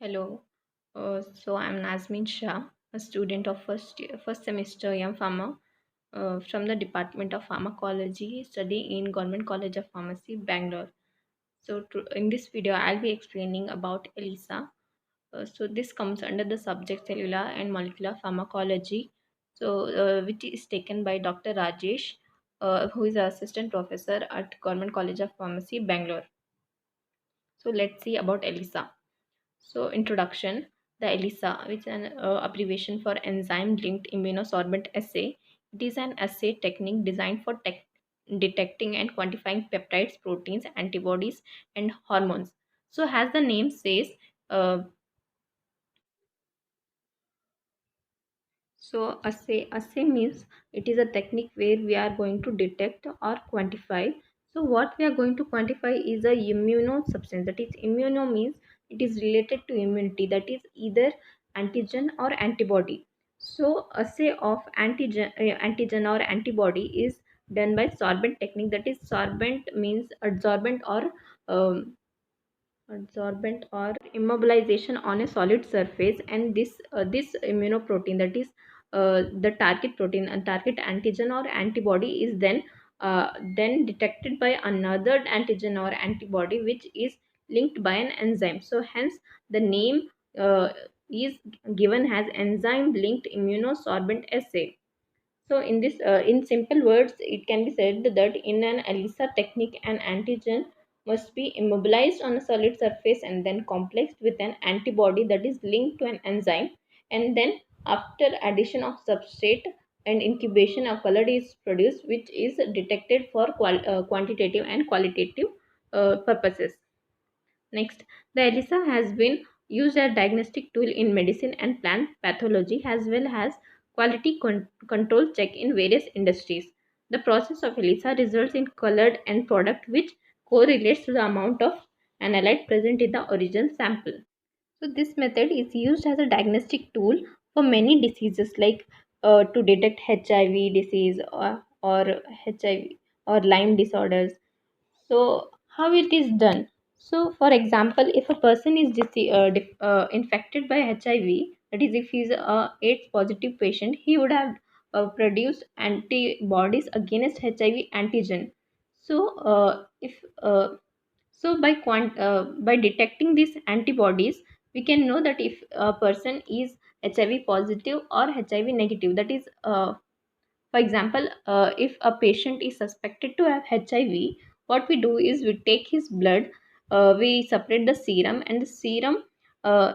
Hello. So I'm Nazmin Shah, a student of first semester M Pharma from the Department of Pharmacology, study in Government College of Pharmacy, Bangalore. In this video, I'll be explaining about ELISA. So this comes under the subject cellular and molecular pharmacology. Which is taken by Dr. Rajesh, who is an assistant professor at Government College of Pharmacy, Bangalore. So let's see about ELISA. So, introduction. The ELISA, which is an abbreviation for enzyme linked immunosorbent assay. It is an assay technique designed for detecting and quantifying peptides, proteins, antibodies, and hormones. So, as the name says, uh, assay means it is a technique where we are going to detect or quantify. So what we are going to quantify is a immunosubstance. That is, immuno means it is related to immunity. That is either antigen or antibody. So assay of antigen or antibody is done by sorbent technique. That is, sorbent means um, adsorbent or immobilization on a solid surface, and this immunoprotein, that is the target protein and target antigen or antibody, is then detected by another antigen or antibody which is linked by an enzyme. So hence the name uh, is given as enzyme linked immunosorbent assay. So in simple words, it can be said that in an ELISA technique, an antigen must be immobilized on a solid surface and then complexed with an antibody that is linked to an enzyme, and then after addition of substrate and incubation, a color is produced which is detected for quantitative and qualitative purposes. Next, the ELISA has been used as diagnostic tool in medicine and plant pathology, as well as quality control check in various industries. The process of ELISA results in colored end product which correlates to the amount of analyte present in the original sample. So this method is used as a diagnostic tool for many diseases, like to detect HIV disease, or HIV or Lyme disorders. So, how it is done? So, for example, if a person is infected by HIV, that is, if he is a AIDS positive patient, he would have produced antibodies against HIV antigen. So, if so by detecting these antibodies, we can know that if a person is HIV positive or HIV negative. That is, for example, if a patient is suspected to have HIV, what we do is we take his blood, we separate the serum, uh,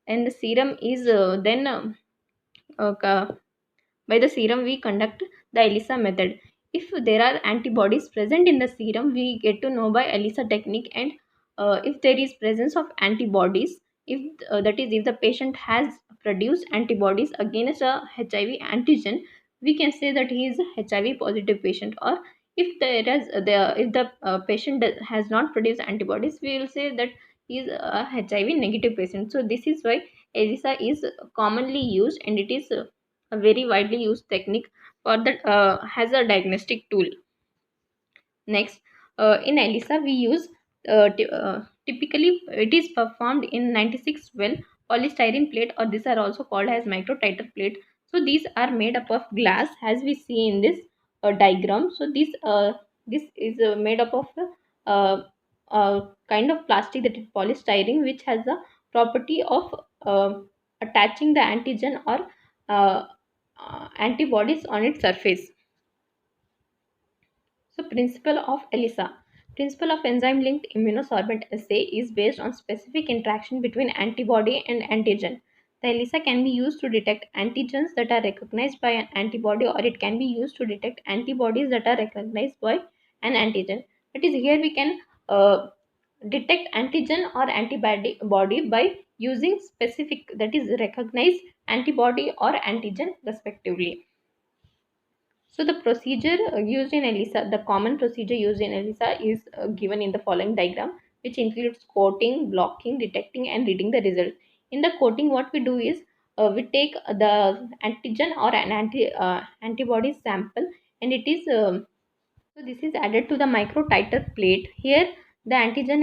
and the serum is then by the serum we conduct the ELISA method. If there are antibodies present in the serum, we get to know by ELISA technique, and if there is presence of antibodies, if that is if the patient has produced antibodies against a HIV antigen, we can say that he is a HIV positive patient. Or if the patient has not produced antibodies, we will say that he is a HIV negative patient. So this is why ELISA is commonly used, and it is a very widely used technique for the as a diagnostic tool. Next, in ELISA we use typically it is performed in 96 well polystyrene plate, or these are also called as micro titer plate. So these are made up of glass, as we see in this diagram. So this is made up of kind of plastic, that is polystyrene, which has the property of attaching the antigen or uh, antibodies on its surface. So, principle of ELISA. Principle of enzyme linked immunosorbent assay is based on specific interaction between antibody and antigen. The ELISA can be used to detect antigens that are recognized by an antibody, or it can be used to detect antibodies that are recognized by an antigen. That is, here we can detect antigen or antibody body by using specific, that is, recognized antibody or antigen respectively. So the procedure used in ELISA, the common procedure used in ELISA is given in the following diagram, which includes coating, blocking, detecting, and reading the result. In the coating, what we do is we take the antigen or an antibody sample, and it is so this is added to the micro titer plate. Here, The antigen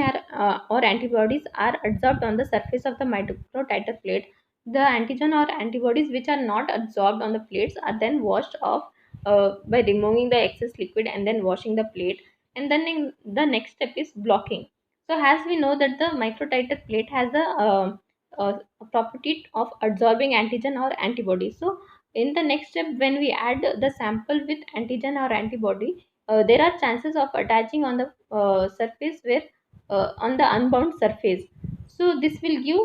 or antibodies are adsorbed on the surface of the microtiter plate. The antigen or antibodies which are not adsorbed on the plates are then washed off by removing the excess liquid and then washing the plate. And then the next step is blocking. So as we know that the microtiter plate has the property of absorbing antigen or antibody. So in the next step, when we add the sample with antigen or antibody, there are chances of attaching on the surface where on the unbound surface. So this will give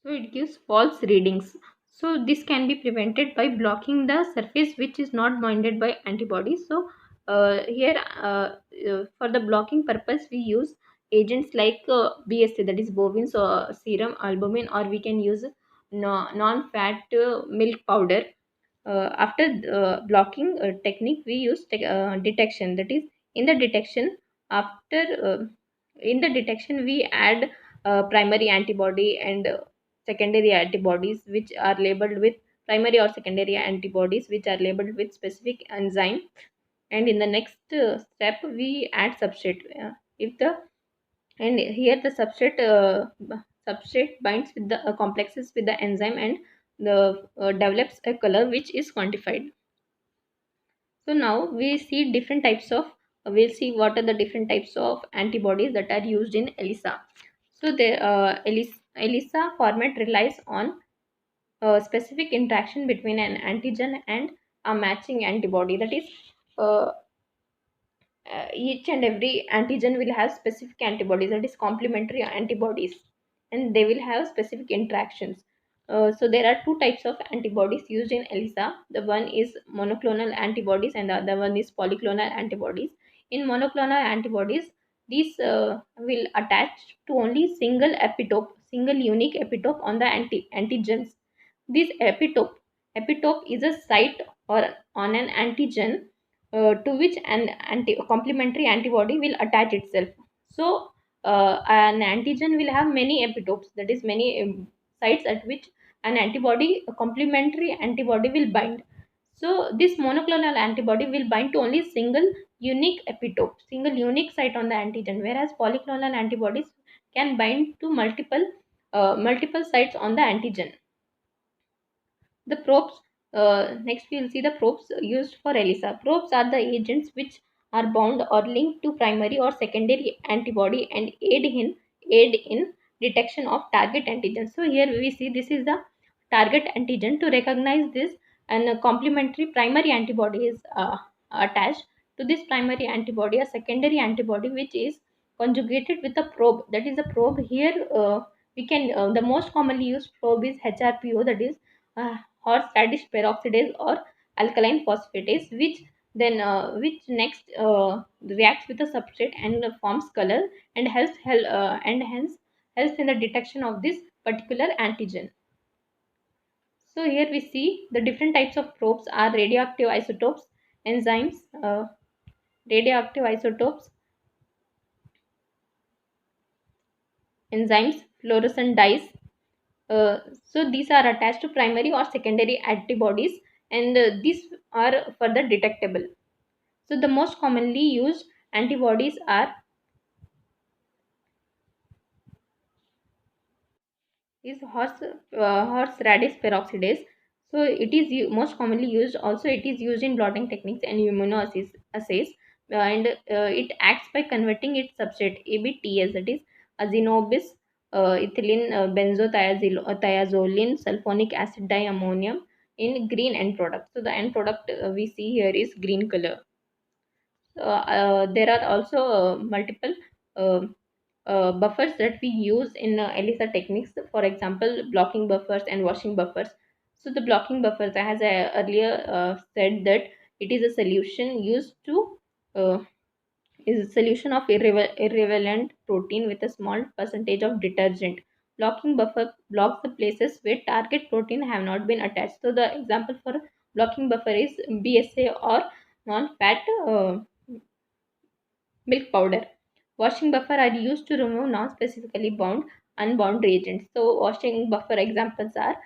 so it gives false readings. So this can be prevented by blocking the surface which is not bonded by antibodies. So here for the blocking purpose we use agents like BSA, that is bovine serum albumin, or we can use non-fat milk powder. After blocking technique we use detection, that is in the detection after in the detection we add primary antibody and secondary antibodies which are labeled with primary or secondary antibodies which are labeled with specific enzyme. And in the next step we add substrate. If the and here the substrate binds with the complexes with the enzyme and the develops a color which is quantified. So now we see different types of we'll see what are the different types of antibodies that are used in ELISA. So the ELISA format relies on a specific interaction between an antigen and a matching antibody. That is, uh, each and every antigen will have specific antibodies, that is complementary antibodies, and they will have specific interactions. So there are two types of antibodies used in ELISA. The one is monoclonal antibodies and the other one is polyclonal antibodies. In monoclonal antibodies, these will attach to only single epitope, single unique epitope on the antigens. This epitope is a site or on an antigen to which an complementary antibody will attach itself. So an antigen will have many epitopes, that is many sites at which an antibody, a complementary antibody will bind. So this monoclonal antibody will bind to only single unique epitope, single unique site on the antigen, whereas polyclonal antibodies can bind to multiple sites on the antigen. The probes, next we will see the probes used for ELISA. Probes are the agents which are bound or linked to primary or secondary antibody and aid in detection of target antigen. So here we see this is the target antigen. To recognize this, and a complementary primary antibody is attached to this primary antibody, a secondary antibody which is conjugated with a probe. That is a probe here. We can the most commonly used probe is HRPO, that is horseradish peroxidase or alkaline phosphatase, which next reacts with the substrate and forms color and and hence helps in the detection of this particular antigen. So here we see the different types of probes are radioactive isotopes, enzymes, radioactive isotopes, enzymes, fluorescent dyes. So these are attached to primary or secondary antibodies, and these are further detectable. So the most commonly used antibodies are is horseradish peroxidase. So it is most commonly used. Also, it is used in blotting techniques and immunoassays, and it acts by converting its substrate ABTS, that is azinobis, ethylene thiazolene sulfonic acid diammonium, in green end product. So the end product we see here is green color. There are also multiple uh, buffers that we use in ELISA techniques. For example, blocking buffers and washing buffers. So the blocking buffers, as I earlier said, that it is a solution used to is a solution of irrelevant protein with a small percentage of detergent. Blocking buffer blocks the places where target protein have not been attached. So the example for blocking buffer is BSA or non-fat milk powder. Washing buffer are used to remove non-specifically bound unbound reagents. So washing buffer examples are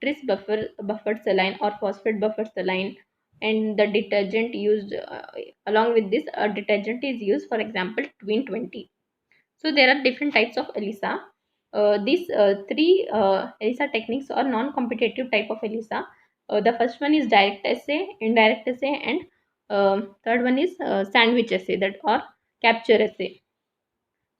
tris buffer, buffered saline or phosphate buffered saline, and the detergent used along with this detergent is used, for example, Twin 20. So there are different types of ELISA. These three ELISA techniques are non-competitive type of ELISA. The first one is direct assay, indirect assay, and third one is sandwich assay, that or capture assay.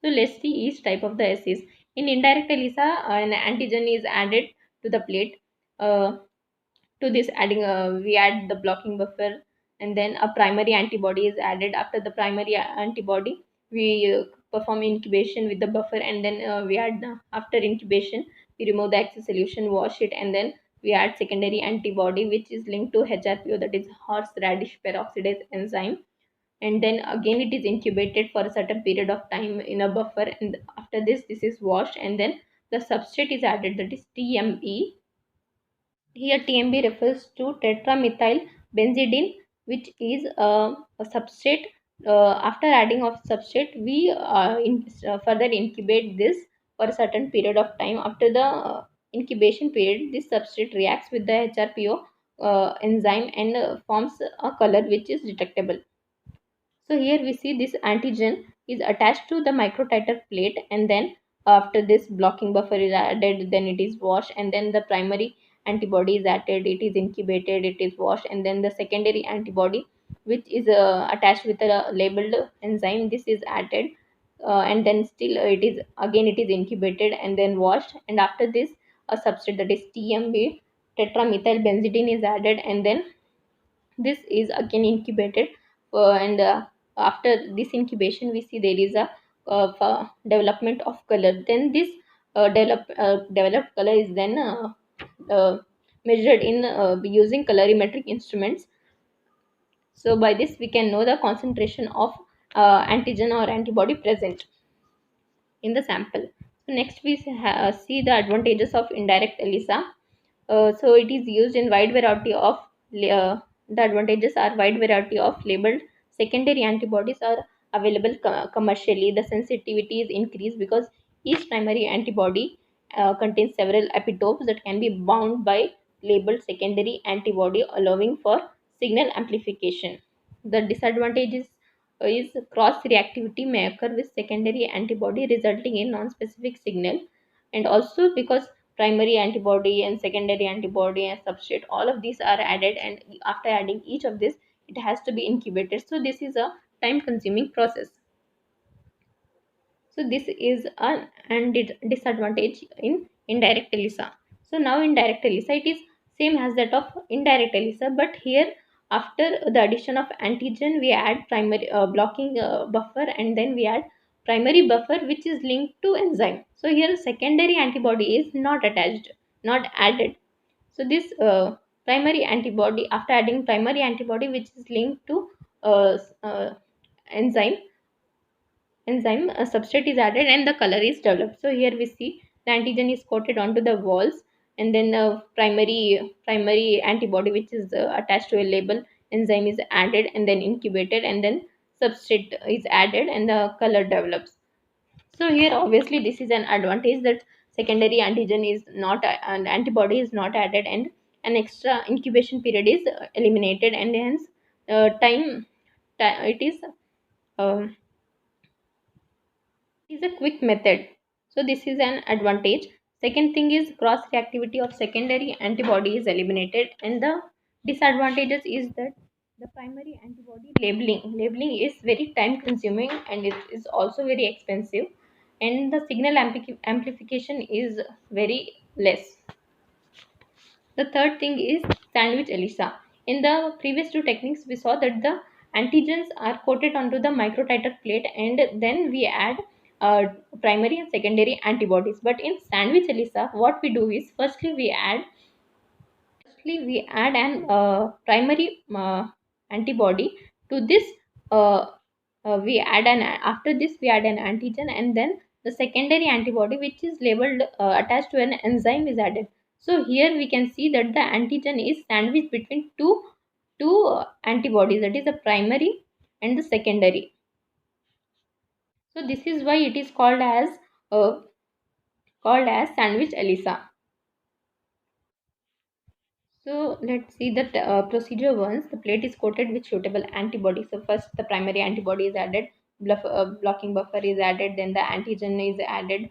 So let's see each type of the assays. In indirect ELISA, an antigen is added to the plate. To this adding we add the blocking buffer, and then a primary antibody is added. After the primary antibody, we perform incubation with the buffer, and then we add after incubation we remove the excess solution, wash it, and then we add secondary antibody which is linked to HRPO, that is horseradish peroxidase enzyme. And then again it is incubated for a certain period of time in a buffer, and after this is washed, and then the substrate is added, that is TME. Here TMB refers to tetramethyl benzidine, which is a substrate. After adding of substrate, we further incubate this for a certain period of time. After the incubation period, this substrate reacts with the HRPO enzyme and forms a color which is detectable. So here we see this antigen is attached to the microtiter plate, and then after this blocking buffer is added, then it is washed, and then the primary antibody is added, it is incubated, it is washed, and then the secondary antibody which is attached with a labeled enzyme, this is added, and then still it is incubated and then washed, and after this a substrate, that is TMB, tetramethyl benzidine, is added, and then this is again incubated, and after this incubation we see there is a development of color. Then this developed color is then measured in using colorimetric instruments. So by this we can know the concentration of antigen or antibody present in the sample. So next we see the advantages of indirect ELISA. So it is used in wide variety of the advantages are wide variety of labeled secondary antibodies are available commercially. The sensitivity is increased because each primary antibody contains several epitopes that can be bound by labeled secondary antibody, allowing for signal amplification. The disadvantages is cross reactivity may occur with secondary antibody, resulting in non-specific signal, and also because primary antibody and secondary antibody and substrate, all of these are added, and after adding each of this it has to be incubated, so this is a time consuming process. So this is an disadvantage in indirect ELISA. So now in direct ELISA it is same as that of indirect ELISA, but here after the addition of antigen we add primary blocking buffer, and then we add primary buffer which is linked to enzyme. So here secondary antibody is not attached, not added. So this primary antibody, after adding primary antibody which is linked to enzyme, a substrate is added and the color is developed. So here we see the antigen is coated onto the walls, and then the primary antibody which is attached to a label enzyme is added and then incubated, and then substrate is added and the color develops. So here obviously this is an advantage that secondary antigen is not an antibody is not added, and an extra incubation period is eliminated, and hence it is um, is a quick method. So this is an advantage. Second thing is cross reactivity of secondary antibody is eliminated, and the disadvantages is that the primary antibody labeling is very time consuming, and it is also very expensive, and the signal amplification is very less. The third thing is sandwich ELISA. In the previous two techniques, we saw that the antigens are coated onto the microtiter plate, and then we add primary and secondary antibodies. But in sandwich ELISA, what we do is firstly we add an primary antibody to this. Uh, we add an After this we add an antigen, and then the secondary antibody which is labeled attached to an enzyme is added. So here we can see that the antigen is sandwiched between two antibodies, that is the primary and the secondary. So this is why it is called as sandwich ELISA. So let's see the procedure once the plate is coated with suitable antibody. So first the primary antibody is added, blocking buffer is added, then the antigen is added.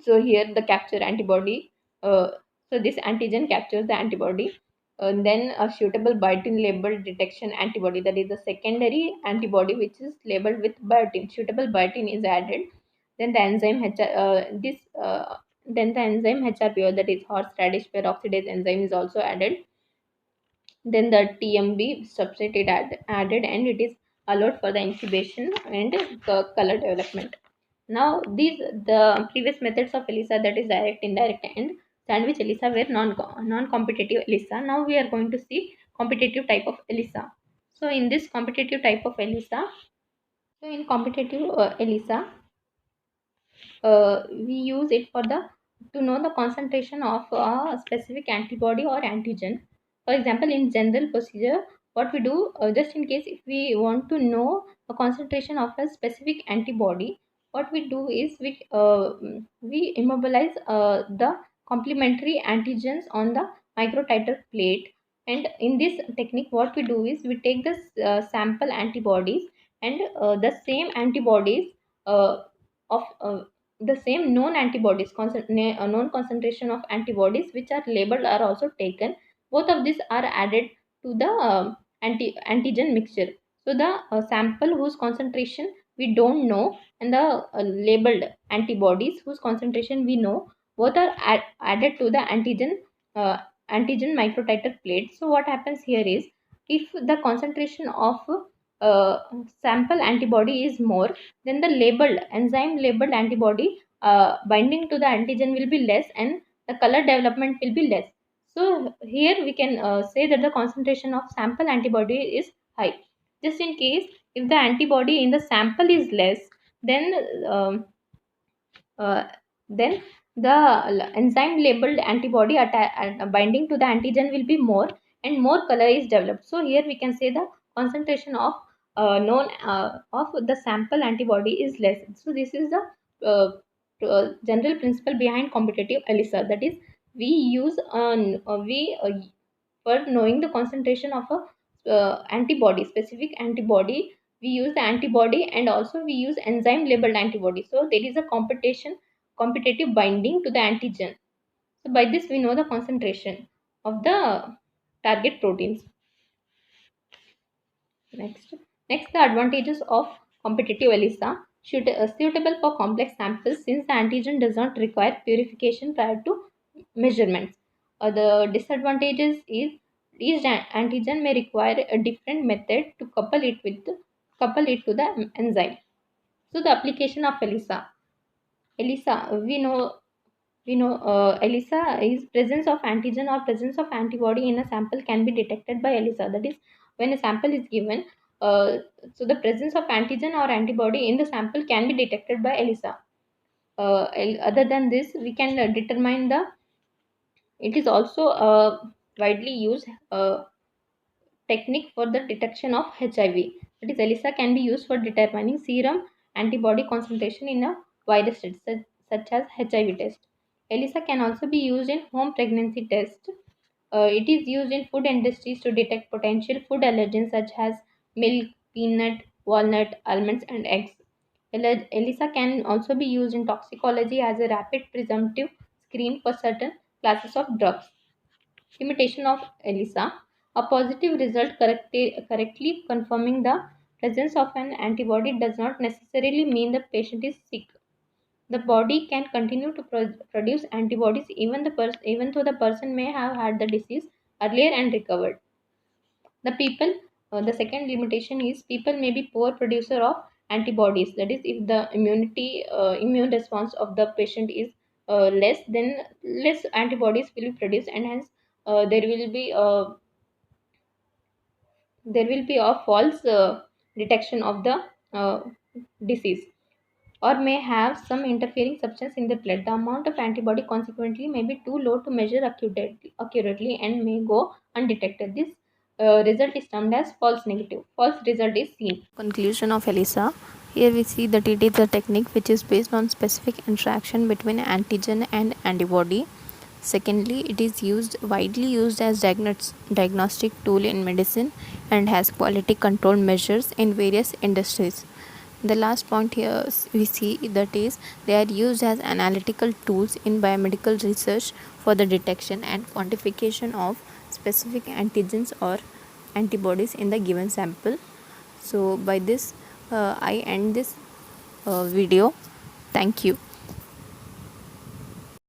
So here the capture antibody. So this antigen captures the antibody. Then a suitable biotin labeled detection antibody, that is the secondary antibody which is labeled with biotin. Suitable biotin is added. Then the enzyme then the enzyme HRPO, that is horseradish peroxidase enzyme, is also added. Then the TMB substrate is added, and it is allowed for the incubation and color development. Now these the previous methods of ELISA, that is direct, indirect, and sandwich ELISA, were non-competitive ELISA. Now we are going to see competitive type of ELISA. So in this competitive type of ELISA, so in competitive ELISA, we use it for the to know the concentration of a specific antibody or antigen. For example, in general procedure, what we do, just in case if we want to know the concentration of a specific antibody, what we do is we immobilize the complementary antigens on the microtiter plate. And in this technique, what we do is we take the sample antibodies, and the same antibodies of the same known antibodies, known concentration of antibodies which are labeled are also taken. Both of these are added to the antigen mixture. So the sample whose concentration we don't know, and the labeled antibodies whose concentration we know, both are added to the uh, antigen microtiter plate. So what happens here is, if the concentration of uh, sample antibody is more, then the labeled enzyme labeled antibody binding to the antigen will be less, and the color development will be less. So here we can say that the concentration of sample antibody is high. Just in case if the antibody in the sample is less, then um, uh, then the enzyme labeled antibody binding to the antigen will be more, and more color is developed. So here we can say the concentration of known of the sample antibody is less. So this is the general principle behind competitive ELISA, that is we use we for knowing the concentration of a antibody, specific antibody, we use the antibody, and also we use enzyme labeled antibody. So there is a competitive binding to the antigen. So by this we know the concentration of the target proteins. Next, the advantages of competitive ELISA. Suitable for complex samples, since the antigen does not require purification prior to measurements. The disadvantages is each antigen may require a different method to couple it to the enzyme. So the application of ELISA. ELISA, ELISA is presence of antigen or presence of antibody in a sample can be detected by ELISA. That is, when a sample is given, uh, so the presence of antigen or antibody in the sample can be detected by ELISA. Other than this, we can determine the. It is also widely used technique for the detection of HIV. That is, ELISA can be used for determining serum antibody concentration in a virus test, such as HIV test. ELISA can also be used in home pregnancy test. It is used in food industries to detect potential food allergens such as milk, peanut, walnut, almonds, and eggs. ELISA can also be used in toxicology as a rapid presumptive screen for certain classes of drugs. Limitation of ELISA. A positive result correctly confirming the presence of an antibody does not necessarily mean the patient is sick. The body can continue to produce antibodies even though the person may have had the disease earlier and recovered. The people, the second limitation is people may be poor producer of antibodies. That is, if the immune response of the patient is less, then less antibodies will be produced, and hence there will be a false detection of the uh, disease, or may have some interfering substance in the blood. The amount of antibody consequently may be too low to measure accurately and may go undetected. This result is termed as false negative. False result is seen. Conclusion of ELISA. Here we see that it is a technique which is based on specific interaction between antigen and antibody. Secondly, it is widely used as diagnostic tool in medicine and has quality control measures in various industries. The last point here we see that is they are used as analytical tools in biomedical research for the detection and quantification of specific antigens or antibodies in the given sample. So by this I end this video. Thank you.